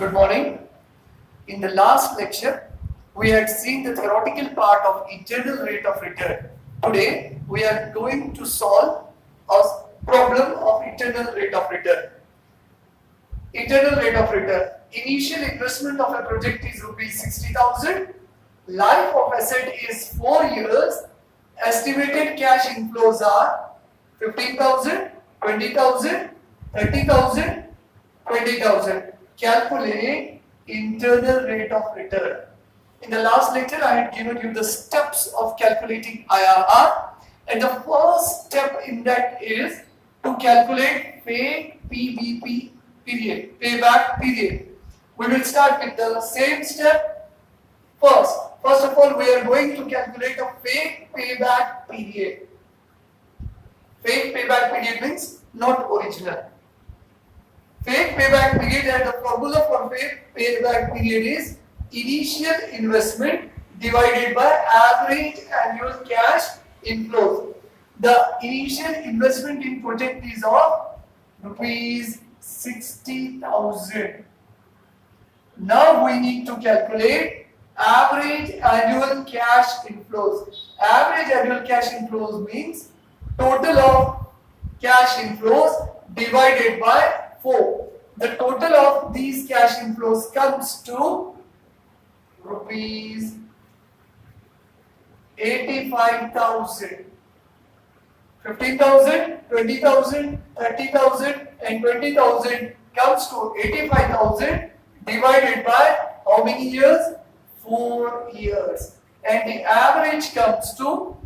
Good morning. In the last lecture, we had seen the theoretical part of internal rate of return. Today, we are going to solve a problem of internal rate of return. Internal rate of return. Initial investment of a project is rupees 60,000. Life of asset is 4 years. Estimated cash inflows are 15,000, 20,000, 30,000, 20,000. Calculate internal rate of return. In the last lecture, I had given you the steps of calculating IRR, and the first step in that is to calculate PBP period, payback period. We will start with the same step first. First of all, we are going to calculate a fake payback period. Fake payback period means not original. Fake payback period, and the formula for fake payback period is initial investment divided by average annual cash inflows. The initial investment in project is of rupees 60,000. Now we need to calculate average annual cash inflows. Average annual cash inflows means total of cash inflows divided by 4. The total of these cash inflows comes to rupees 85,000. 15,000, 20,000, 30,000 and 20,000 comes to 85,000 divided by how many years? 4 years. And the average comes to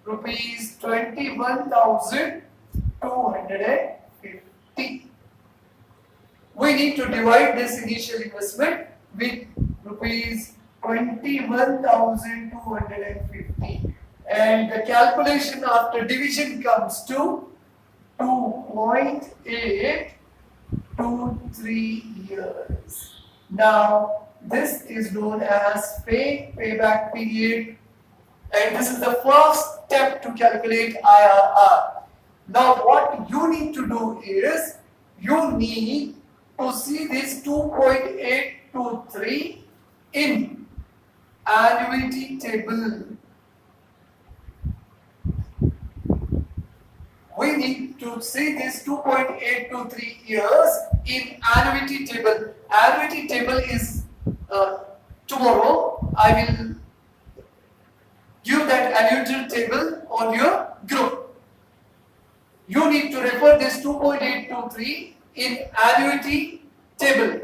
rupees 21,250. We need to divide this initial investment with rupees 21,250, and the calculation after division comes to 2.823 years. Now this is known as fake payback period, and this is the first step to calculate IRR. Now what you need to do is you need to see this 2.823 in annuity table. We need to see this 2.823 years in annuity table. Annuity table is tomorrow I will give that annuity table on your group. You need to refer this 2.823 in annuity table.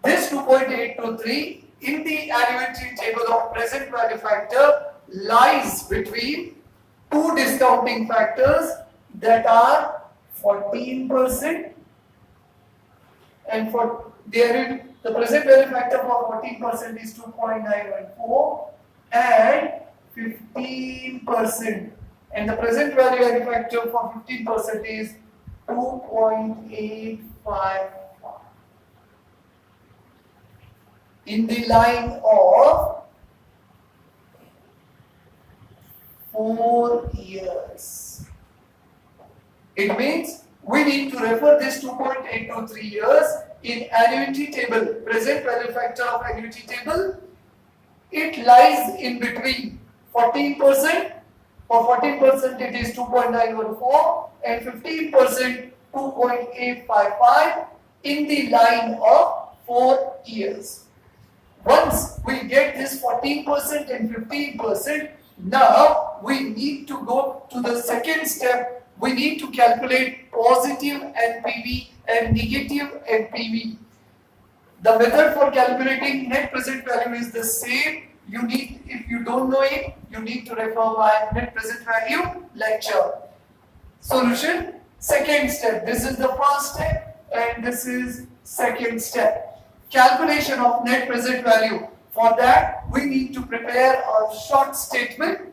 This 2.823 in the annuity table of present value factor lies between two discounting factors that are 14%, and for the present value factor for 14% is 2.914 and 15%, and the present value factor for 15% is 2.855. In the line of 4 years. It means we need to refer this 2.823 years in annuity table, present value factor of annuity table. It lies in between 14%. For 14% it is 2.914 and 15% 2.855 in the line of 4 years. Once we get this 14% and 15%, now we need to go to the second step. We need to calculate positive NPV and negative NPV. The method for calculating net present value is the same. You need, if you don't know it, you need to refer my net present value lecture. Solution, second step. This is the first step and this is second step. Calculation of net present value. For that, we need to prepare a short statement.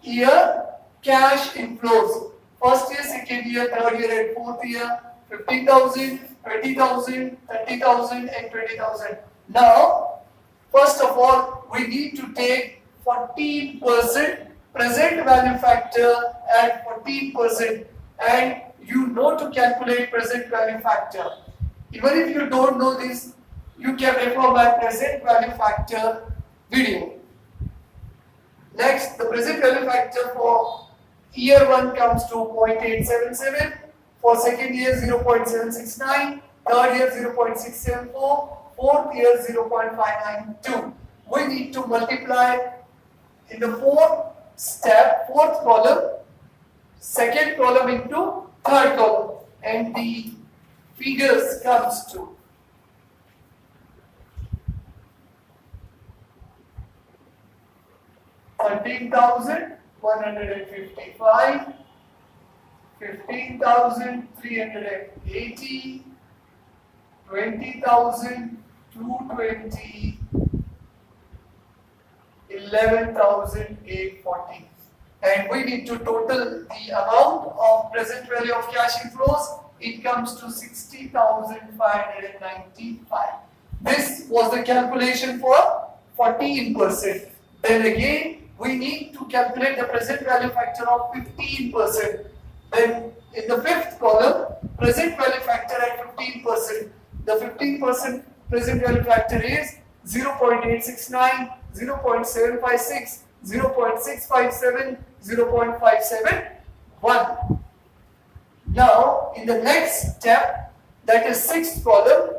Here, cash inflows. First year, second year, third year and fourth year, 15,000, 20,000, 30,000 and 20,000. Now, first of all, we need to take 14% present value factor at 14%, and you know to calculate present value factor. Even if you don't know this, you can refer my present value factor video. Next, the present value factor for year 1 comes to 0.877, for second year 0.769, third year 0.674, fourth year 0.592. We need to multiply in the fourth column, second column into third column, and the figures comes to 13,155, 15,380, 20,220, 11,840. And we need to total the amount of present value of cash inflows. It comes to 60,595. This was the calculation for 14%. Then again, we need to calculate the present value factor of 15%. Then in the fifth column, present value factor at 15%. The 15% present value factor is 0.869, 0.756, 0.657, 0.571. Now, in the next step, that is sixth column,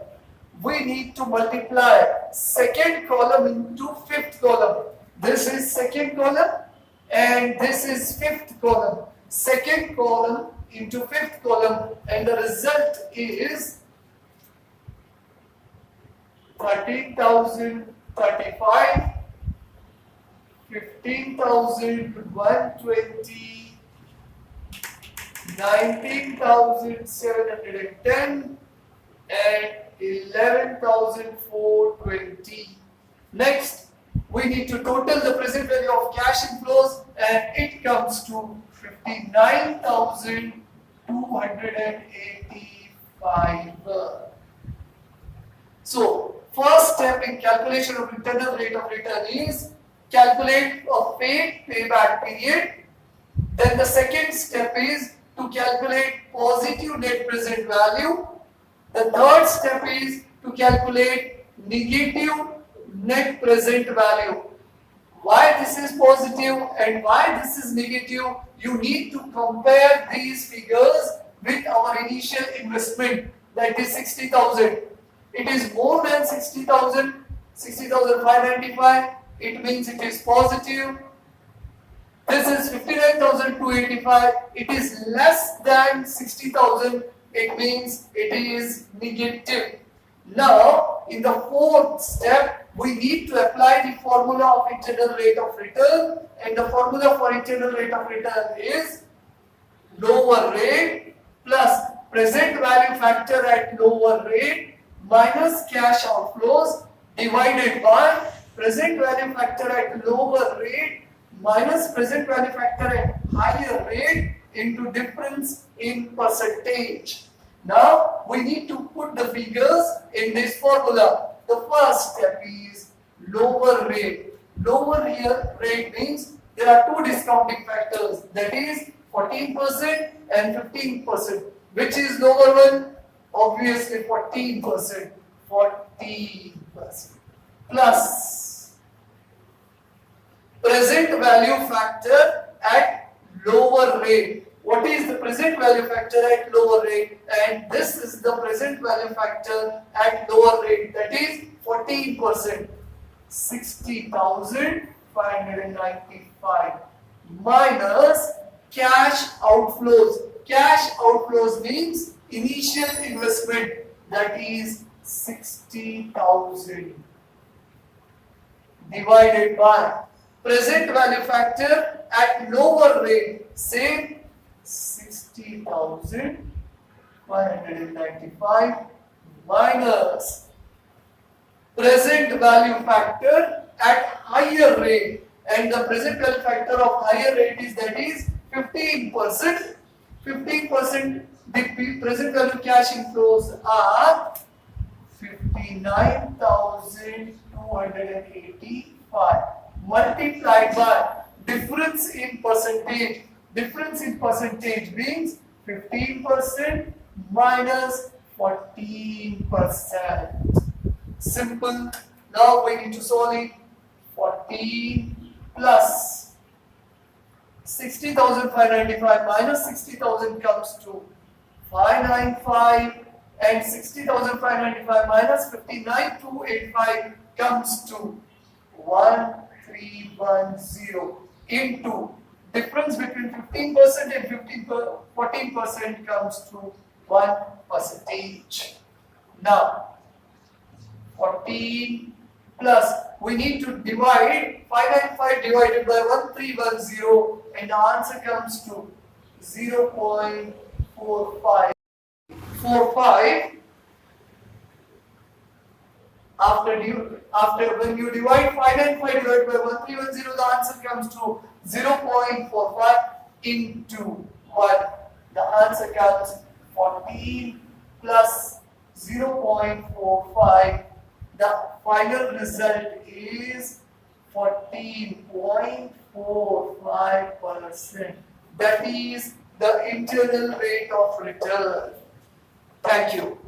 we need to multiply second column into fifth column. This is second column and this is fifth column. Second column into fifth column, and the result is 13,035, 15,120, 19,710 and 11,420. Next, we need to total the present value of cash inflows, and it comes to 59,285. So, first step in calculation of internal rate of return is calculate a paid payback period. Then the second step is to calculate positive net present value. The third step is to calculate negative net present value. Why this is positive and why this is negative, you need to compare these figures with our initial investment, that is 60,000. It is more than 60,000, 60,595, it means it is positive. This is 59,285, it is less than 60,000, it means it is negative. Now, in the fourth step, we need to apply the formula of internal rate of return, and the formula for internal rate of return is lower rate plus present value factor at lower rate minus cash outflows divided by present value factor at lower rate minus present value factor at higher rate into difference in percentage. Now we need to put the figures in this formula. The first step is lower rate. Lower here rate means there are two discounting factors, that is 14% and 15%. Which is lower one? Obviously 14%. 14% plus present value factor at lower rate. What is the present value factor at lower rate? And this is the present value factor at lower rate, that is 14%. 60,595 minus cash outflows. Cash outflows means initial investment, that is 60,000 divided by present value factor at lower rate, same 60,195 minus present value factor at higher rate, and the present value factor of higher rate is, that is 15%. 15%, the present value cash inflows are 59,285 multiplied by difference in percentage. Difference in percentage means 15% minus 14%. Simple. Now we need to solve it. 14 plus 60,595 minus 60,000 comes to 595, and 60,595 minus 59,285 comes to 1310 into difference between 15% and 14% comes to 1%. Now 14 plus, we need to divide 595 divided by 1310, and the answer comes to 0.4545. After when you divide 595 divided by 1310, the answer comes to 0.45 into 1. The answer comes 14 plus 0.45. The final result is 14.45%. That is the internal rate of return. Thank you.